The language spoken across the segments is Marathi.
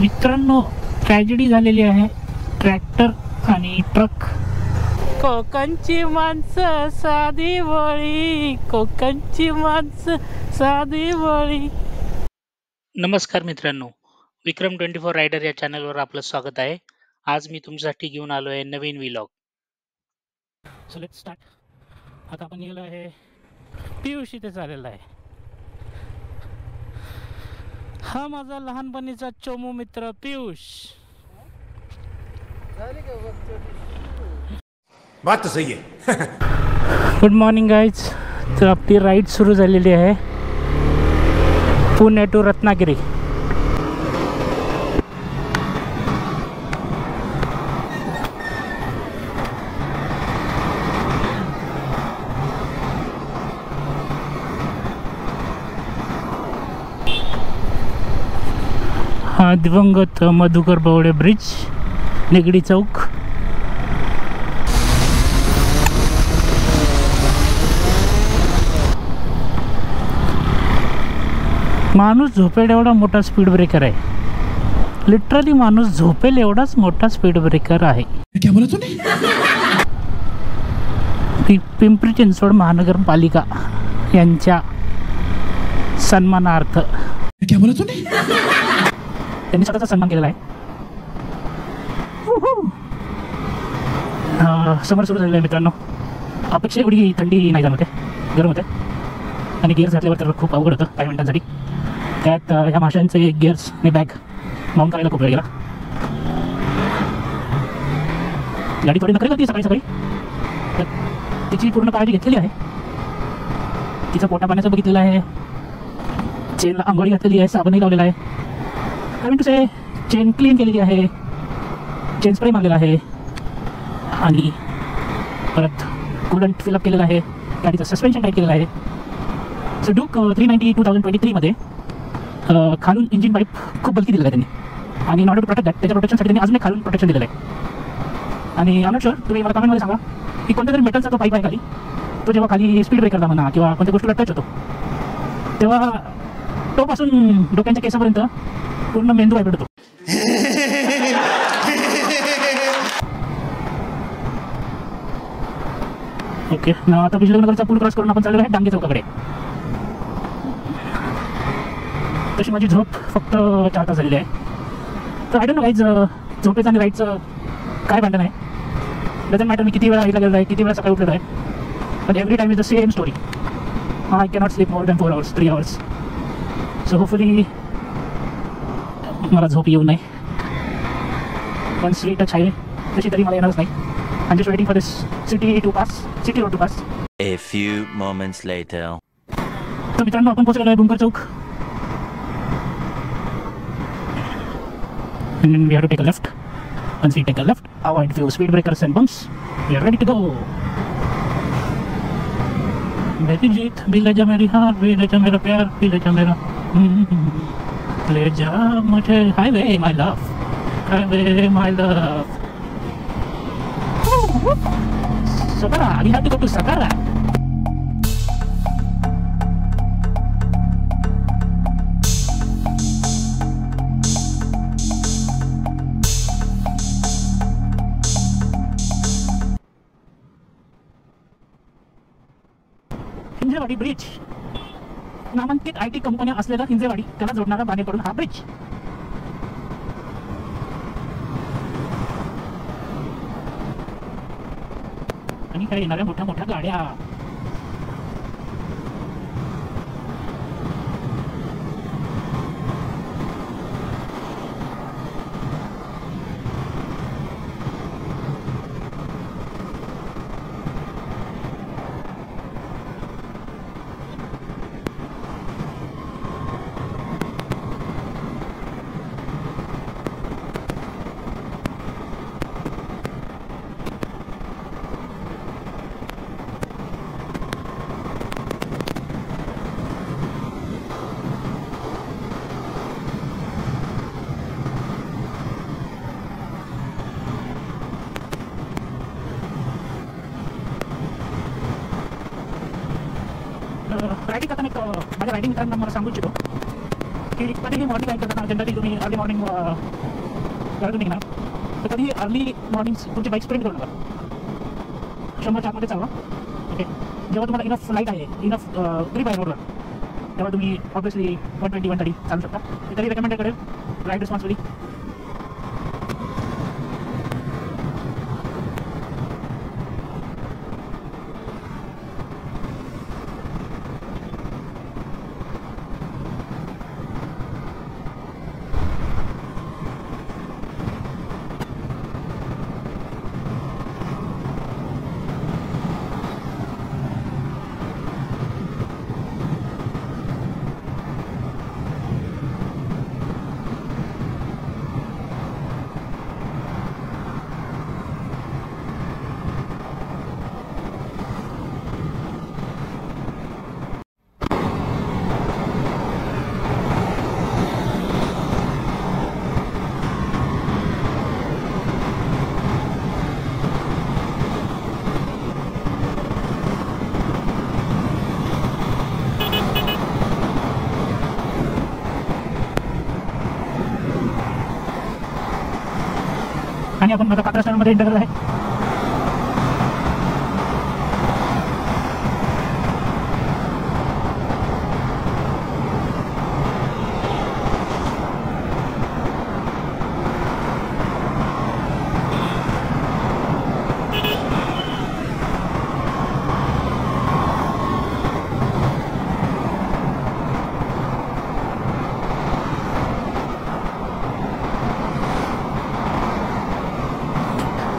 मित्रांनो, ट्रॅजेडी झालेली आहे ट्रॅक्टर आणि ट्रक. कोकणची माणसं साधी भोळी, कोकणची माणसं साधी भोळी. नमस्कार मित्रांनो, विक्रम 24 रायडर या चॅनलवर आपलं स्वागत आहे. आज मी तुमच्यासाठी घेऊन आलो आहे नवीन व्लॉग. So let's start. आता आपण गेलो आहे पियुष इथे चाललेला आहे. हा माझा लहानपणीचा चोमू मित्र पियुष. बात तो सही है. Good morning guys. तर आपली राईड सुरू झालेली आहे पुणे टू रत्नागिरी. हा दिवंगत मधुकर बवडे ब्रिज, निगडी चौक. माणूस झोपेल एवढा मोठा स्पीड ब्रेकर आहे. लिटरली माणूस झोपेल एवढाच मोठा स्पीड ब्रेकर आहे. क्या बोला तूने? पिंपरी चिंचवड महानगरपालिका यांच्या सन्मानार्थ क्या बोला तूने? त्यांनी स्वतःचा सन्मान केलेला आहे. समर सुरू झालेलं आहे मित्रांनो. अपेक्षा एवढी थंडी नाही जाणवते, गरम होते. आणि गिअर्स घातल्यावर तर खूप अवघड होतं काही मिनिटांसाठी. त्यात ह्या माशांचे गिअर्सने बॅग माउंट करायला खूप वेळ गेला. गाडी थोडी नखरे करते सकाळी सकाळी, तर तिची पूर्ण काळजी घेतलेली आहे. तिचं पोटा पाण्याचं बघितलेलं आहे, चेनला आंघोळी घातलेली आहे, साबणही लावलेला आहे. I mean to say chain clean केलेली आहे, चेन स्प्रे मारलेला आहे आणि परत कूलंट फिलअप केलेलं आहे. गाडीचं सस्पेन्शन टाईट केलेलं आहे. सो ड्यूक 390 2023 मध्ये खालून इंजिन पाईप खूप बल्की दिलेला आहे त्यांनी, आणि in order to protect that, त्याच्या प्रोटेक्शनसाठी त्यांनी अजून एक खालून प्रोटेक्शन दिलेलं आहे. आणि आय एम नॉट शुअर, तुम्ही मला कमेंटमध्ये सांगा की कोणत्या तरी मेटलचा तो पाईप आहे खाली, तो जेव्हा खाली स्पीड ब्रेकरला म्हणा किंवा कोणत्या गोष्टीला टच होतो तेव्हा टोपासून डोक्यांच्या केसापर्यंत पूर्ण मेंदू व्हायब्रेट होतो. ओके, आता बिजलीनगरचा पूल क्रॉस करून आपण चाललो आहे डांगे चौकाकडे. तशी माझी झोप फक्त 4 तास झालेली आहे. तर आय डोंट नो गाईज, झोपेचं आणि राईडचं काय भांडण आहे. डझंट मॅटर मी किती वेळा राईडला गेलो आहे, किती वेळा सकाळी उठलेलो आहे, but every time is the same story. I cannot sleep more than 4 hours 3 hours. So hopefully मला झोप येऊ नये. पण स्वीट टच हायवे तशी तरी मला येणारच नाही. I'm just waiting for this city road to pass. A few moments later. तर मित्रांनो, आपण पोहोचलेलो आहे बुंकर चौक. And then we have to take a left. Once we take a left, avoid few speed breakers and bumps. We are ready to go. मेरी जीत भी ले जा, मेरी हार भी ले जा, मेरा प्यार भी ले जा, मेरा ले जा मुझे highway my love, highway my love. Sakara, we have to go to Sakara. Hinjewadi bridge, नामांकित IT कंपन्या असलेला हिंजेवाडी, त्याला जोडणारा बाणेकडून हा ब्रिज. आणि काय येणाऱ्या मोठ्या मोठ्या गाड्या. रायडिंग करताना एक माझ्या रायडिंग मित्रांना मला सांगू इच्छितो की कधीही मॉर्निंग राईड करताना जनरली तुम्ही अर्ली मॉर्निंग घरातून निघणार तर कधी अर्ली मॉर्निंग तुमची बाईक स्प्रिंट करू नका. 100-4 चालवा. ओके. जेव्हा तुम्हाला इनफ लाईट आहे, इनफ ग्रीप आहे रोडवर, तेव्हा तुम्ही ऑब्वियसली 120-130 चालू शकता. मी तरी रेकमेंडेड करेल राईड रिस्पॉन्सिबली. आणि आपण आता कात्रा स्टँडमध्ये एंटर करत आहे.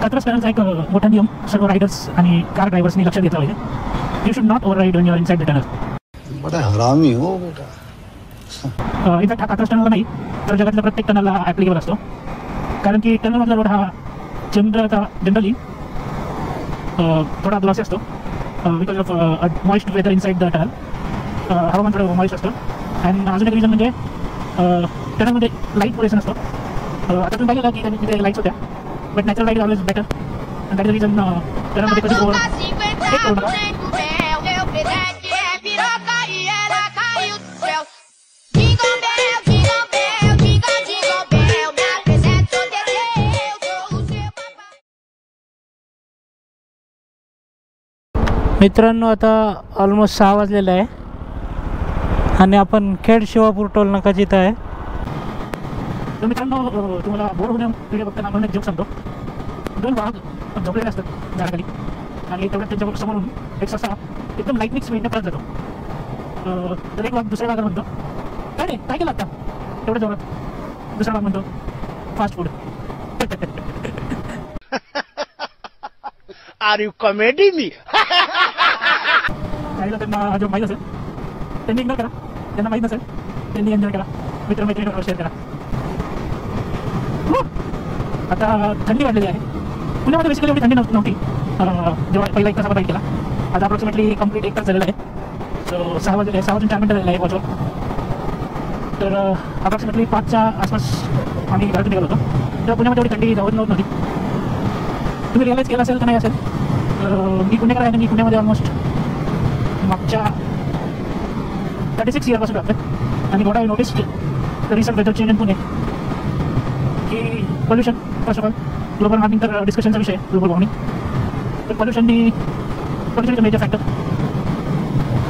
कात्रा स्टँडचा एक मोठा नियम सर्व रायडर्स आणि कार ड्रायव्हर्सनी लक्षात घेतला पाहिजे. You should not override when you are inside the tunnel. बड़ा हरामी हो बेटा. इनफॅक्ट हा कात्रा स्टँडला नाही तर जगातल्या प्रत्येक टनलला ॲप्लिकेबल असतो. कारण की टनलमधला रोड हा जनरली थोडा ग्लॉसी असतो because of moist weather inside the tunnel. हवामान थोडं मॉइस्ट असतं. आणि अजून एक रिझन म्हणजे टनलमध्ये लाईट पुरेसा नसतो. आता तुम्ही पाहिलं की तिथे लाईट्स होत्या but natural light is always better. And that is the reason टनलमध्ये कधी ओव्हर टेक करू नका. मित्रांनो, आता ऑलमोस्ट 6 वाजलेलं आहे आणि आपण खेड शिवापूर टोल नाका जिथं आहे. तर मित्रांनो, तुम्हाला बोर होण्या व्हिडिओ बघताना म्हणून एक जोक सांगतो. 2 वाघ झोपलेले असतात झाडाखाली आणि तेवढ्यात त्यांच्या समोरून एक ससा एकदम लाईटनिक स्पीडने पळत जातो. तर एक वाघ दुसऱ्या वाघाला म्हणतो, काय रे काय केलं आता तेवढ्या जोरात? दुसरा वाघ म्हणतो, fast food. Are you comedy me? काहीला त्यांना जो माहीत असेल त्यांनी इग्नोर करा, त्यांना माहीत नसेल त्यांनी एन्जॉय करा, मित्रमैत्रिणीबरोबर शेअर करा. आता थंडी वाढलेली आहे. पुण्यामध्ये बेसिकली एवढी थंडी नव्हती जेव्हा पहिला 1 तासावर राईड केला. आता अप्रॉक्सिमेटली कंप्लीट 1 तास झालेला आहे. सो 6 वाजून 4 मिनिटं झालेलं आहे वॉचवर. तर अप्रॉक्सिमेटली 5च्या आसपास आम्ही घरातून निघालो होतो. तेव्हा पुण्यामध्ये एवढी थंडी नव्हती. तुम्ही रिअलाईज केलं असेल का नाही असेल, मी पुणेकर आहे आणि मी पुण्यामध्ये ऑलमोस्ट मागच्या 36 इयरपासून राहतो. आणि what I noticed the recent weather change in Pune की pollution, first of all global warming तर डिस्कशनचा विषय ग्लोबल वॉर्मिंग. तर pollution is a major factor.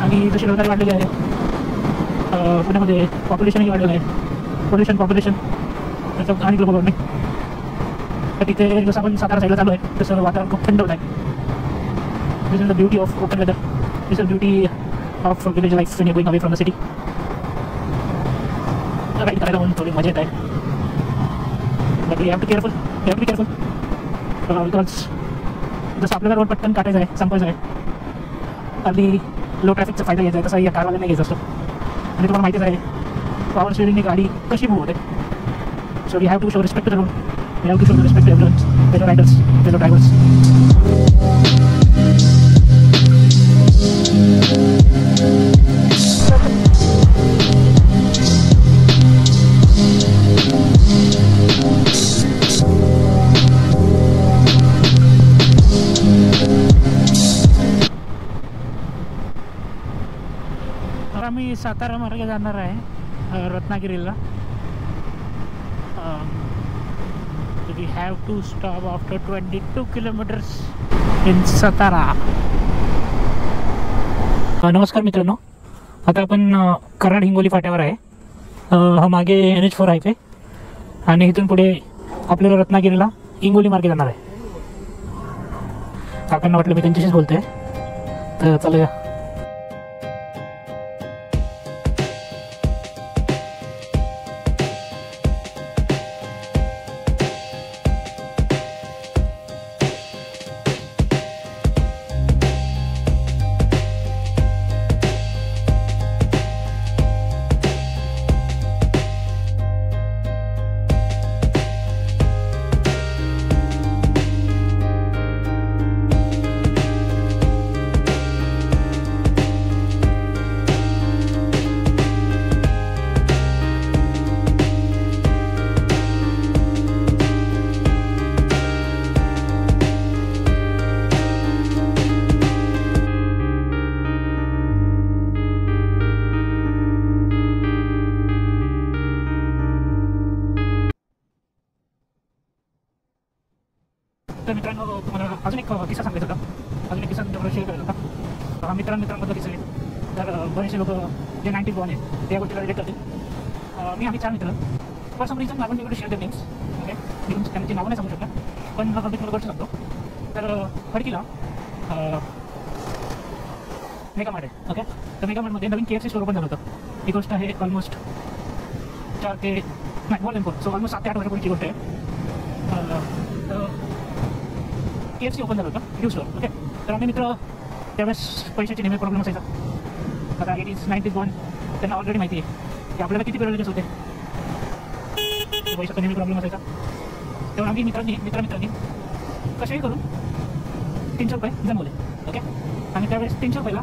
आणि जशी रोजगारी वाढलेली आहे पुण्यामध्ये, पॉप्युलेशनही वाढलेलं आहे. पॉप्युलेशन त्याचं आणि ग्लोबल वॉर्मिंग. तर तिथे जसं आपण सातारा साईडला चालू आहे तसं वातावरण खूप थंड होत आहे. This is the beauty of open weather. This is the beauty of village life when you going away from the city. Ride करायला म्हणून थोडी मजा येत आहे. But you have to careful, because जसं आपल्याला रोड पटकन काटायचं आहे, संपायचं आहे, अगदी लो ट्रॅफिकचा फायदा घ्यायचा आहे, तसा या कारवाल्यांना घ्यायचा असतो. आणि तुम्हाला माहितीच आहे पॉवर स्टीअरिंगने गाडी कशी मूव्ह होते. So we have to show respect to the road. We have to show respect to everyone, fellow riders, fellow drivers. तर आम्ही सातारा मार्गे जाणार आहे. रत्नागिरीला. We have to stop after 22 kilometres in Satara. नमस्कार मित्रांनो, आता आपण कराड हिंगोली फाट्यावर आहे. हा मागे NH4 हायवे आणि इथून पुढे आपल्याला रत्नागिरीला हिंगोली मार्गे जाणार आहे. काकांना वाटलं मी त्यांच्याशीच बोलतोय, तर चालूया. तर मित्रांनो, तुम्हाला अजून एक किस्सा सांगायचा होता. अजून एक किस्सा तुमच्याबरोबर शेअर करायचा होता. मित्रांबद्दल किस्सा आहे. तर बरेचसे लोक जे 90s बॉर्न आहेत त्या गोष्टीला रिलेट करतील. आम्ही 4 मित्र. फॉर सम रिझन आपण तिकडे शेअर द नेम्स. ओके, मी त्यांची नावं नाही सांगू शकत, पण मी तुम्हाला गोष्ट सांगतो. तर खडकीला मेगामार्ट आहे. ओके, तर मेगामार्टमध्ये नवीन KFC स्टोर ओपन झालं होतं. ही गोष्ट आहे ऑलमोस्ट 4 ते नाही मोर दॅन 4, सो ऑलमोस्ट 7 ते 8 वर्षापूर्वीची गोष्ट आहे. KFC ओपन झालं होतं, न्यू स्टोर. ओके, तर आम्ही मित्र त्यावेळेस पैशाची नेहमी प्रॉब्लेम असायचा. आता 80s 90s बॉर्न त्यांना ऑलरेडी माहिती आहे की आपल्याला किती प्रिव्हिलेजेस होते. पैशाचा नेहमी प्रॉब्लेम असायचा. तेव्हा आम्ही मित्रांनी कशाही करून 300 रुपये जमवले. ओके, आणि त्यावेळेस 300 रुपयाला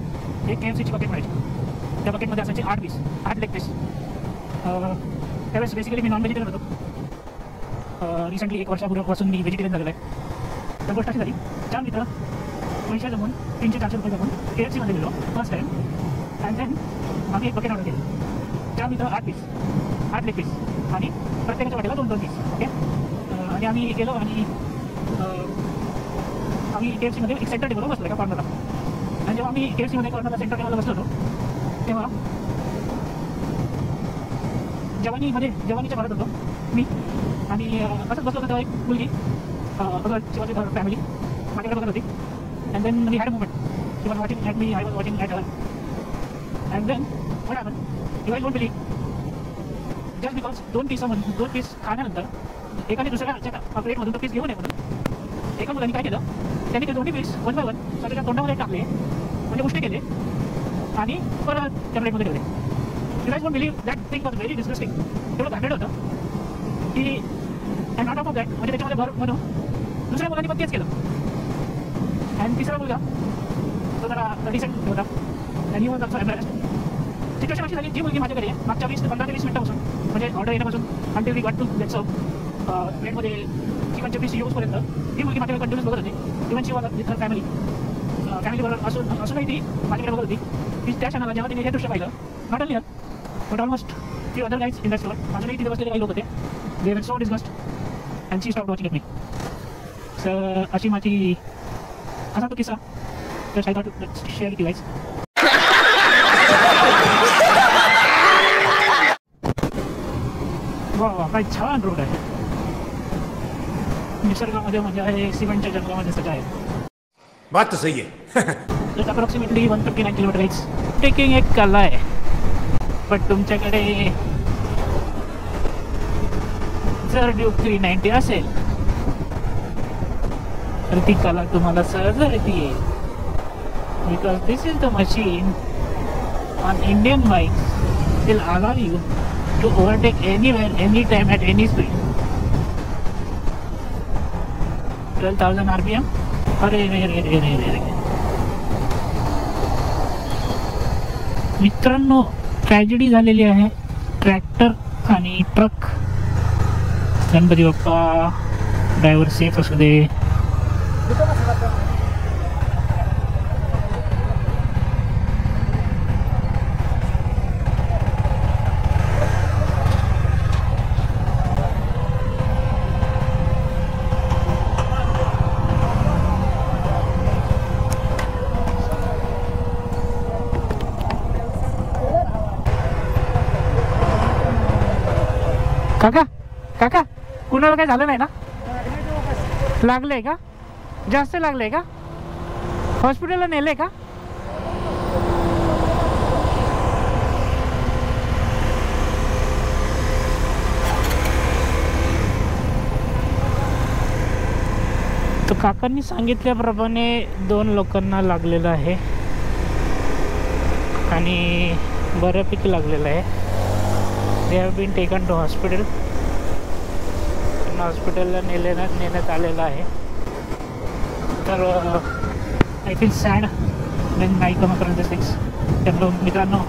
एक KFCची बकेट मिळायची. त्या बकेटमध्ये असायचे 8 पीस, 8 लेग पीस. त्यावेळेस बेसिकली मी नॉन व्हेजिटेरियन होतो. रिसेंटली 1 वर्षापूर्वीपासून मी व्हेजिटेरियन झालेलो आहे. तर गोष्ट अशी झाली, 4 मित्र पैसे जमून 300-400 रुपये जमून KFCमध्ये गेलो फर्स्ट टाईम. अँड देन आम्ही एक बकेट ऑर्डर केली. 4 मित्र 8 पीस, 8 लेग पीस आणि प्रत्येकाच्या वाटेला 2-2 पीस. ओके, आणि आम्ही गेलो आणि आम्ही KFCमध्ये एक सेंटर टेबलवर बसलो एका कॉर्नरला. आणि जेव्हा आम्ही KFCमध्ये कॉर्नरला सेंटर टेबलला बसलो होतो तेव्हा जवानीच्या भारत होतो मी. आणि असंच बसलो होतो तेव्हा एक मुलगी शिवाजी फॅमिली माझ्याकडे बघत होती. And then we had a moment. She was watching at me, I was watching at her. And then what happen, you I don't believe, just because 2 piece खाण्यानंतर एकाने दुसऱ्या प्लेटमधून तो पीस घेऊन म्हणून एका मुलाने काय केलं, त्याने ते 2 पीस 1 बाय 1 स्वतःच्या तोंडामध्ये टाकले, म्हणजे उष्टे केले आणि परत त्या प्लेटमध्ये ठेवले. You I don't believe, that thing was very disgusting. तेवढं घाटेड होतं की अँड नॉट ऑफ दॅट, म्हणजे त्याच्यामध्ये भर म्हणून दुसऱ्या मुलांनी पण तेच केलं. आणि तिसरा मुलगा तो जरा रिसेंट होता आणि वॉज ऑल्सो एम्बॅरेस्ड. सिच्युएशन अशी झाली, जी मुलगी माझ्याकडे मागच्या 15 ते 20 मिनिटापासून, म्हणजे ऑर्डर येण्यापासून until we got to get serve प्लेटमध्ये चिकनचे पीस यूजपर्यंत ही मुलगी माझ्याकडे कंटिन्यूस बघत होती. Even she was with her फॅमिलीबरोबर असूनही ती माझ्याकडे बघत होती. की त्या क्षणाला जेव्हा तिने हे दृश्य पाहिलं, not only her but almost few other guys in that store, अजूनही तिथे बसलेले काही लोक होते. They were so disgust and she stopped watching at me. सर अशी माझी असा तो किस्सा. तर I thought to share with you guys. वा, काय छान रोड आहे. निसर्गामध्ये मजा आहे, सिमेंटच्या जंगलामध्ये सजा आहे. बात तो सही है. तर अप्रॉक्सिमेटली 159 किलोमीटर ट्रेकिंग एक कला आहे. पण तुमच्याकडे जर ड्यूक 390 असेल तर ती कला तुम्हाला सहज येते. Because this is the machine on Indian bikes will allow you to overtake anywhere, any time, at any speed. 12,000 RPM. अरे मित्रांनो, ट्रॅजेडी झालेली आहे. ट्रॅक्टर आणि truck. Ganpati Bappa, driver safe असू दे. काका काका कुणाला काय झालं नाही ना? लागलंय का? जास्त लागलंय का? हॉस्पिटलला नेलंय का? तर काकांनी सांगितल्याप्रमाणे 2 लोकांना लागलेलं आहे आणि बऱ्यापैकी लागलेलं आहे. They have been taken to hospital. त्यांना हॉस्पिटलला नेण्यात आलेलं आहे. तर I feel sad when I come across this things. त्यामुळे मित्रांनो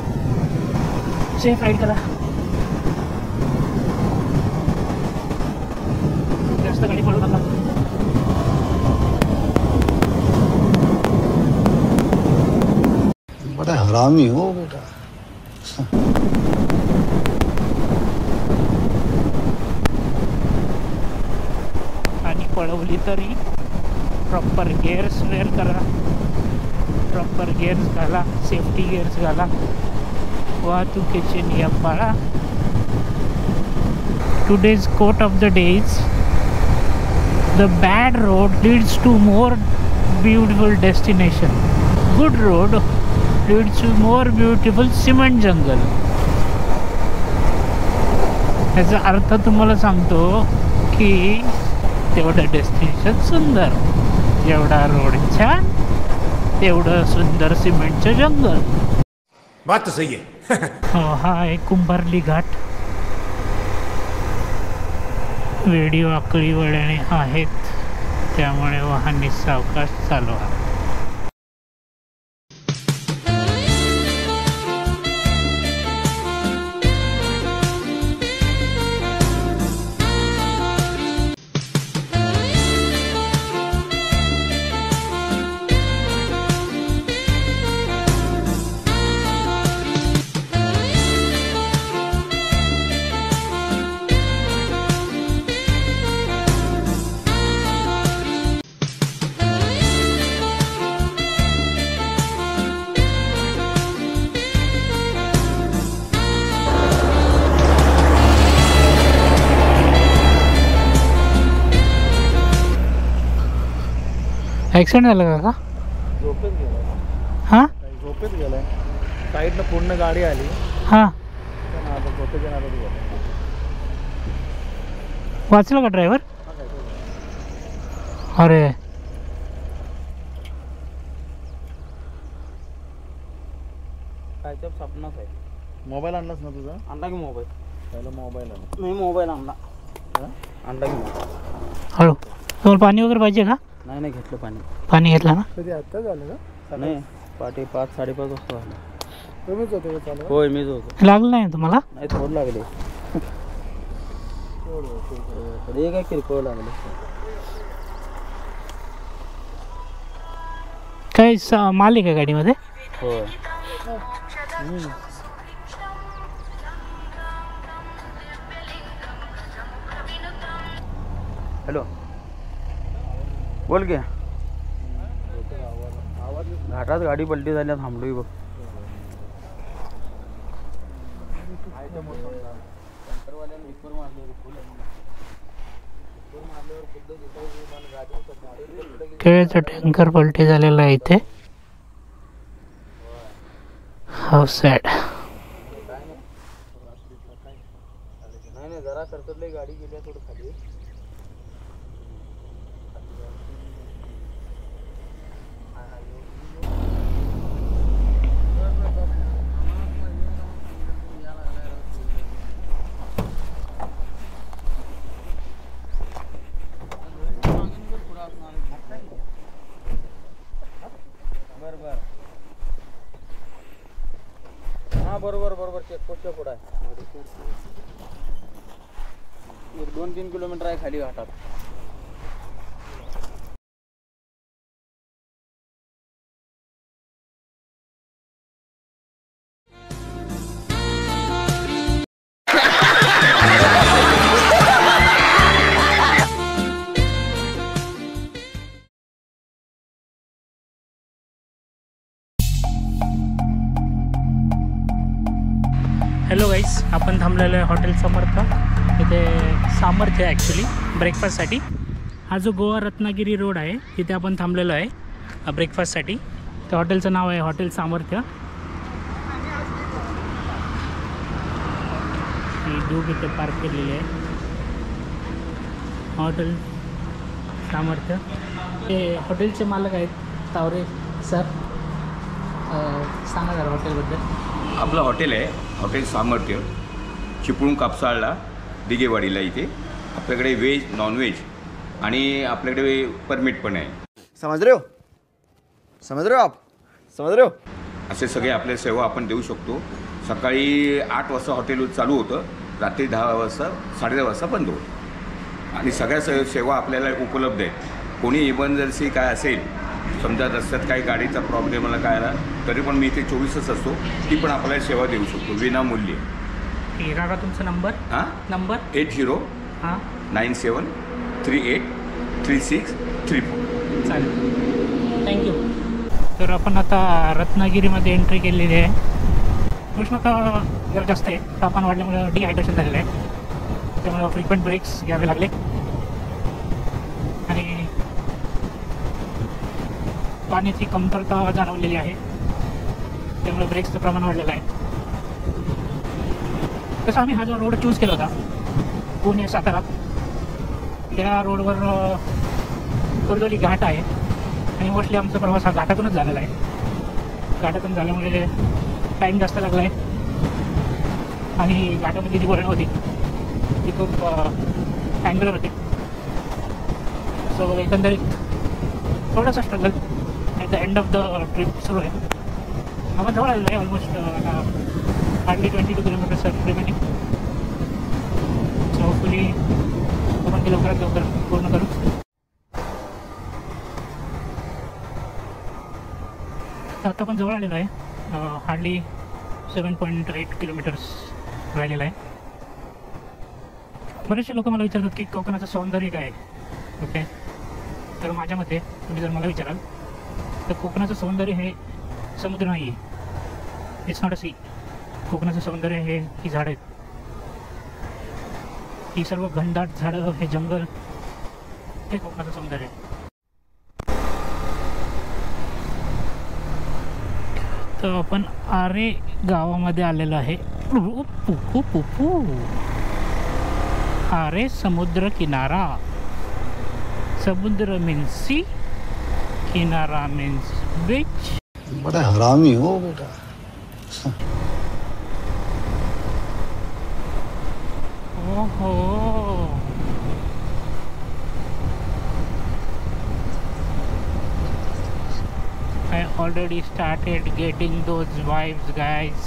सेफ राईड करा. जास्त गाडी पडू नका. बड़ा हरामी हो बेटा. आणि पळवली तरी प्रॉपर गिअर्स वेअर करा. प्रॉपर गिअर्स घाला. सेफ्टी गिअर्स घाला. वाहतुकीचे नियम पाळा. Today's quote of the day is the bad road leads to more beautiful destination. Good road leads to more beautiful cement jungle. याचा अर्थ तुम्हाला सांगतो की तेवढं डेस्टिनेशन सुंदर. जेवढा रोड छान तेवढं सुंदर सिमेंटचं जंगल. बात तो सही है. हा आहे कुंभारली घाट. वेडी वाकडी वळणे आहेत त्यामुळे वाहने सावकाश चालवा. ॲक्सिडेंट झालं का? झोपेत गेला. हां झोपेत गेलाय. साईडनं पूर्ण गाडी आली. हां झोपेच्या नादात गेला. वाचलं का ड्रायव्हर? अरे कायच्या स्वप्नात आहे. मोबाईल आणलास ना तुझा? आणला की मोबाईल. पहिला मोबाईल आणला. मी मोबाईल आणला. आणला की मोबाईल. हळू. तुम्हाला पाणी वगैरे पाहिजे का? नाही नाही घेतलं पाणी. पाणी घेतलं ना? कधी आत्ता झालं का? नाही पाठी 5-5:30 वाजता झालं. तुम्हीच होते का चालू? होय मीच होतो. लागलं नाही तुम्हाला? नाही थोडं लागले. हे काय किरकोळ लागले. काय माल आहे का गाडीमध्ये? होय. हॅलो बोल घ्या. घाटात गाडी पलटी झाल्या थांबलोय बघ. केळीचं टँकर पलटी झालेला आहे इथे. How sad. नाही जरा सरकटली गाडी गेल्या थोडं खाली. बरोबर चेकपोस्टच्या पुढे आहे. 1-2-3 किलोमीटर आहे खाली घाटात. हॅलो गाईस, आपण थांबलेलो आहे हॉटेल समर्थ. इथे सामर्थ्य आहे ॲक्च्युली ब्रेकफास्टसाठी. हा जो गोवा रत्नागिरी रोड आहे तिथे आपण थांबलेलो आहे ब्रेकफास्टसाठी. त्या हॉटेलचं नाव आहे हॉटेल सामर्थ्य. ही डूब इथे पार्क केलेली आहे. हॉटेल सामर्थ्य. हे हॉटेलचे मालक आहेत तावरे सर. सांगा जरा हॉटेलबद्दल. आपलं हॉटेल आहे हॉटेल सामर्थ्य, चिपळूण कापसाळला दिगेवाडीला. इथे आपल्याकडे व्हेज नॉनव्हेज आणि आपल्याकडे परमिट पण आहे. समझ रहे हो? समझ रहे हो आप? समझ रहे हो? असे सगळे आपल्या सेवा आपण देऊ शकतो. सकाळी 8 वाजता हॉटेल चालू होतं, रात्री 10 वाजता 10:30 वाजता बंद होतं. आणि सगळ्या सेवा आपल्याला उपलब्ध आहेत. कोणी इमर्जन्सी काय असेल, समजा रस्त्यात काही गाडीचा प्रॉब्लेम मला काय आला तरी पण मी इथे 24 तास असतो. ती पण आपल्याला सेवा देऊ शकतो विनामूल्य. ठीक आहे का तुमचा नंबर? हां, नंबर 8097383634. चालेल, थँक्यू. तर आपण आता रत्नागिरीमध्ये एंट्री केलेली आहे. उष्णता जरा जास्त आहे, तापमान वाढल्यामुळे डिहायड्रेशन झालेलं आहे. त्यामुळे फ्रिक्वेंट ब्रेक्स घ्यावे लागले आणि पाण्याची कमतरता जाणवलेली आहे. त्यामुळे ब्रेक्सचं प्रमाण वाढलेलं आहे. तसं आम्ही हा जो रोड चूज केला होता पुणे सातारा, त्या रोडवर कुर्डोली घाट आहे आणि मोस्टली आमचा प्रवास हा घाटातूनच झालेला आहे. घाटातून झाल्यामुळे टाईम जास्त लागला आहे आणि घाटामध्ये जी वळणं होती ती खूप अँग्युलर होती. सो एकंदरीत थोडासा struggle at the end of the trip सुरू आहे. आपण जवळ आलेलो आहे. Almost hardly 22 kilometres remaining. So hopefully आपण ते लवकरात लवकर पूर्ण करू. आता आपण जवळ आलेलो आहे. हार्डली 7.8 किलोमीटर्स राहिलेलं आहे. बरेचसे लोक मला विचारतात की कोकणाचं सौंदर्य काय आहे. ओके, तर माझ्या मते तुम्ही जर मला विचाराल तर कोकणाचं सौंदर्य हे समुद्र नाही आहे. It's not a sea. कोकणाचं सौंदर्य हे ही झाडं आहेत. ही सर्व घनदाट झाडं, हे जंगल, हे कोकणाचं सौंदर्य आहे. तर आपण आरे गावामध्ये आलेलो आहे. आरे समुद्र किनारा. समुद्र मीन्स सी, किनारा मीन्स बीच. बड़ा हरामी हो बेटा. ओहो, I already started getting those vibes, guys.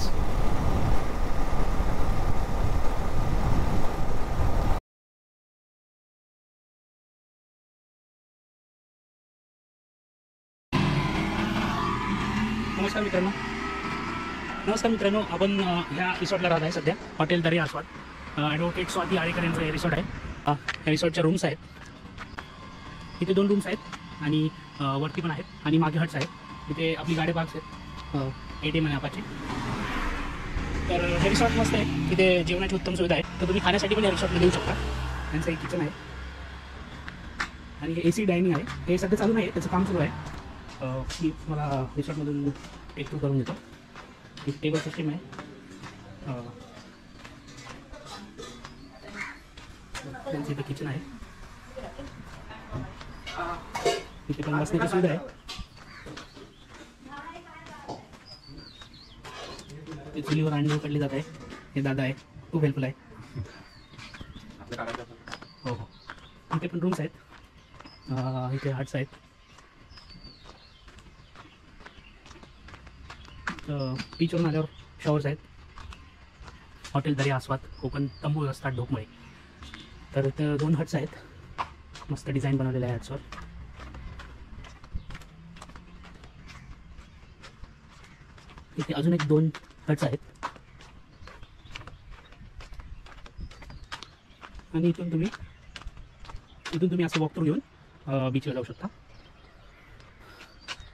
नमस्कार मित्रांनो, आपण ह्या रिसॉर्टला राहत आहे सध्या. हॉटेल दर्या आस्वाद. ॲडव्होकेट स्वाती आरेकर यांचं हे रिसॉर्ट आहे. या रिसॉर्टच्या रूम्स आहेत. इथे 2 रूम्स आहेत आणि वरती पण आहेत आणि मागे हट्स आहेत. इथे आपली गाडी पार्क्स आहेत. ATM आहे अपाचे. तर हे रिसॉर्ट मस्त आहे. इथे जेवणाची उत्तम सुविधा आहे. तर तुम्ही खाण्यासाठी पण या रिसॉर्टला देऊ शकता. त्यांचं एक किचन आहे आणि AC डायनिंग आहे. हे सध्या चालू नाही आहे, त्याचं काम सुरू आहे. मी मला रिसॉर्टमधून टेक टू करून देतो. एक टेबल सिस्टीम आहे. त्यांचं इथे किचन आहे. इथे पण बसण्याची सुविधा आहे. ते चुलीवर अंडी उकडली जात आहे. हे दादा आहे, खूप हेल्पफुल आहे. हो हो. इथे पण रूम्स आहेत. इथे हट्स आहेत. बीचवरून आल्यावर शॉवर्स आहेत. हॉटेल दर्या आस्वाद, कोकण तंबू व्यवस्था ढोकमळे. तर इथं 2 हट्स आहेत. मस्त डिझाईन बनवलेलं आहे हट्सवर. इथे अजून एक 2 हट्स आहेत आणि इथून तुम्ही असं वॉक थ्रू घेऊन बीचला जाऊ शकता.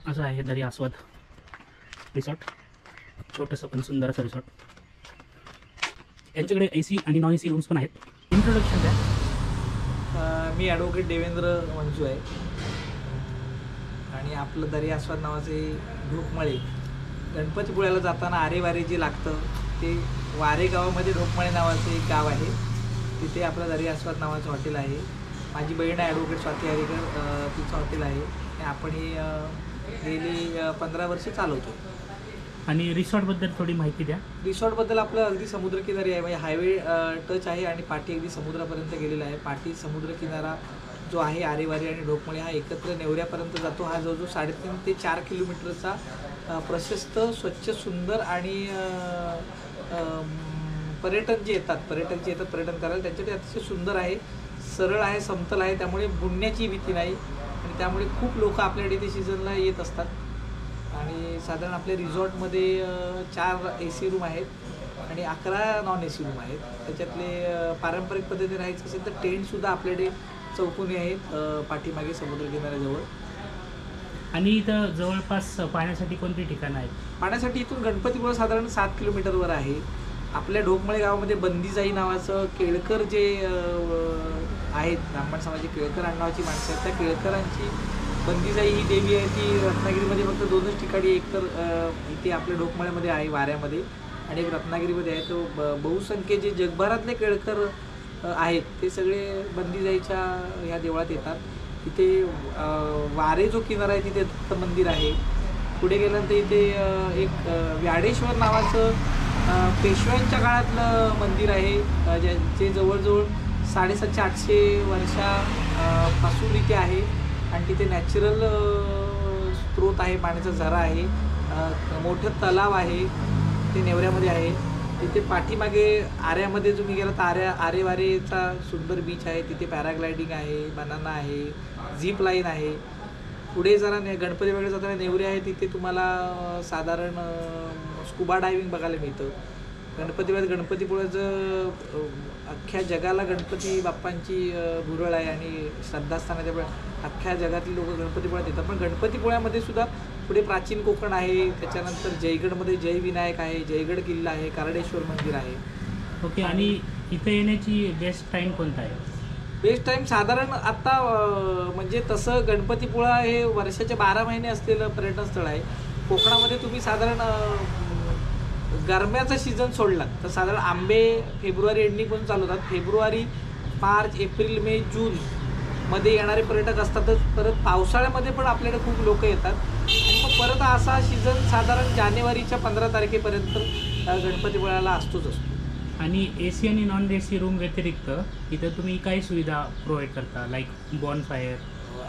असं आहे दर्या आस्वाद रिसॉर्ट. छोटंसं पण सुंदर असं रिसॉर्ट. यांच्याकडे AC आणि नॉन AC रूम्स पण आहेत. इंट्रोडक्शन द्या. मी ॲडव्होकेट देवेंद्र मंजू आहे आणि आपलं दर्या आस्वाद नावाचे ढोकमळे गणपतीपुळ्याला जाताना आरेवारे जे लागतं ते वारे गावामध्ये ढोकमळे नावाचं एक गाव आहे. तिथे आपलं दर्या आस्वाद नावाचं हॉटेल आहे. माझी बहीण आहे ॲडव्होकेट स्वाती हरेकर, तिचं हॉटेल आहे. आपण ही गेली 15 वर्ष चालवतो. आणि रिसॉर्टबद्दल थोडी माहिती द्या. रिसॉर्टबद्दल आपलं अगदी समुद्रकिनारी आहे, म्हणजे हायवे टच आहे आणि पाठी अगदी समुद्रापर्यंत गेलेला आहे. पाठी समुद्रकिनारा जो आहे आरेवारी आणि ढोकमळे हा एकत्र नेवऱ्यापर्यंत जातो. हा जवळजवळ 3.5 ते 4 किलोमीटरचा प्रशस्त, स्वच्छ, सुंदर आणि पर्यटन जे येतात पर्यटन करायला त्यांच्यासाठी अतिशय सुंदर आहे, सरळ आहे, समतल आहे. त्यामुळे बुडण्याची भीती नाही आणि त्यामुळे खूप लोक आपल्याकडे इथे सीझनला येत असतात. आणि साधारण आपल्या रिसॉर्टमध्ये 4 AC रूम आहेत आणि 11 नॉन AC रूम आहेत. त्याच्यातले पारंपरिक पद्धतीने राहायचं असेल तर टेंटसुद्धा आपल्याकडे चौकोनी आहेत पाठीमागे समुद्रकिनाऱ्याजवळ. आणि इथं जवळपास पाहण्यासाठी कोणती ठिकाणं आहेत? पाण्यासाठी इथून गणपतीपुळा साधारण 7 किलोमीटरवर आहे. आपल्या ढोकमळे गावामध्ये बंदीजाई नावाचं केळकर जे आहेत, ब्राह्मण समाजाचे केळकर नावाची माणसं आहेत, त्या केळकरांची बंदीजाई ही देवी आहे. ती रत्नागिरीमध्ये फक्त 2च ठिकाणी, एक तर इथे आपल्या ढोकमळ्यामध्ये आहे वाऱ्यामध्ये आणि एक रत्नागिरीमध्ये आहे. तो बहुसंख्य जे जगभरातले केळकर आहेत ते सगळे बंदीजाईच्या ह्या देवळात येतात. तिथे वारे जो किनारा आहे तिथे दत्त मंदिर आहे. पुढे गेल्यानंतर इथे एक व्याडेश्वर नावाचं पेशव्यांच्या काळातलं मंदिर आहे, जे जवळजवळ 750-800 वर्षापासून इथे आहे. आणि तिथे नॅचरल स्रोत आहे, पाण्याचा झरा आहे, मोठं तलाव आहे, ते नेवऱ्यामध्ये आहे. तिथे पाठीमागे आऱ्यामध्ये तुम्ही गेला तर आरेवारेचा सुंदर बीच आहे. तिथे पॅराग्लायडिंग आहे, बनाना आहे, झिप लाईन आहे. पुढे जरा गणपती वगैरे जाताना नेवरे आहे, तिथे तुम्हाला साधारण स्कुबा डायव्हिंग बघायला मिळतं. गणपतीपुळ्याचं अख्ख्या जगाला गणपती बाप्पांची भुरळ आहे आणि श्रद्धास्थान आहे. त्यामुळे अख्ख्या जगातली लोक गणपतीपुळ्यात येतात. पण गणपतीपुळ्यामध्ये सुद्धा पुढे प्राचीन कोकण आहे, त्याच्यानंतर जयगडमध्ये जयविनायक आहे, जयगड किल्ला आहे, कारडेश्वर मंदिर आहे. ओके. आणि इथे येण्याची बेस्ट टाईम कोणता आहे? बेस्ट टाईम साधारण आत्ता म्हणजे तसं गणपतीपुळा हे वर्षाचे 12 महिने असलेलं पर्यटन स्थळ आहे. कोकणामध्ये तुम्ही साधारण गरम्याचा सीझन सोडलात तर साधारण आंबे फेब्रुवारी एंडिंगपासून चालू होतात. फेब्रुवारी, मार्च, एप्रिल, मे, जूनमध्ये येणारे पर्यटक असतातच. परत पावसाळ्यामध्ये पण आपल्याकडे खूप लोक येतात आणि मग परत असा सीझन साधारण जानेवारीच्या 15 तारखेपर्यंत गणपतीपुळ्याला असतोच असतो. आणि AC आणि नॉन AC रूम व्यतिरिक्त इथं तुम्ही काय सुविधा प्रोव्हाइड करता, लाईक बॉनफायर?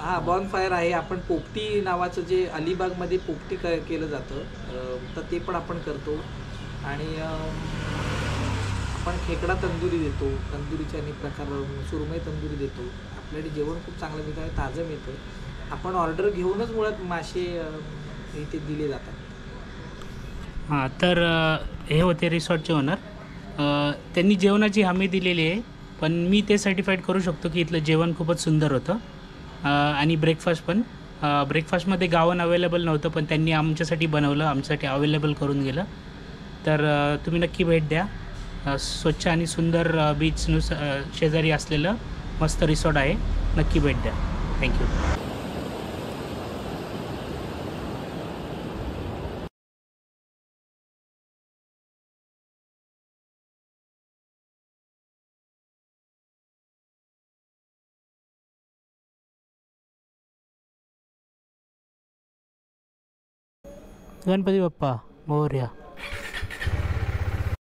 हां, बॉनफायर आहे. आपण पोपटी नावाचं जे अलिबागमध्ये पोपटी केलं जातं तर ते पण आपण करतो. आणि आपण खेकडा तंदुरी देतो, तंदुरीचे अनेक प्रकार, सुरमई तंदुरी देतो. आपल्याकडे जेवण खूप चांगलं मिळतं आणि ताजं मिळतं. आपण ऑर्डर घेऊनच मुळात मासे इथे दिले जातात. हां, तर हे होते रिसॉर्टचे ओनर. त्यांनी जेवणाची हमी दिलेली आहे, पण मी ते सर्टिफाईड करू शकतो की इथलं जेवण खूपच सुंदर होतं. आणि ब्रेकफास्ट पण, ब्रेकफास्टमध्ये गावन अवेलेबल नव्हतं पण त्यांनी आमच्यासाठी बनवलं, आमच्यासाठी अवेलेबल करून गेलं. तर तुम्ही नक्की भेट द्या. स्वच्छ आणि सुंदर बीचनुसार शेजारी असलेलं मस्त रिसॉर्ट आहे, नक्की भेट द्या. थँक्यू. गणपती बाप्पा मोरया.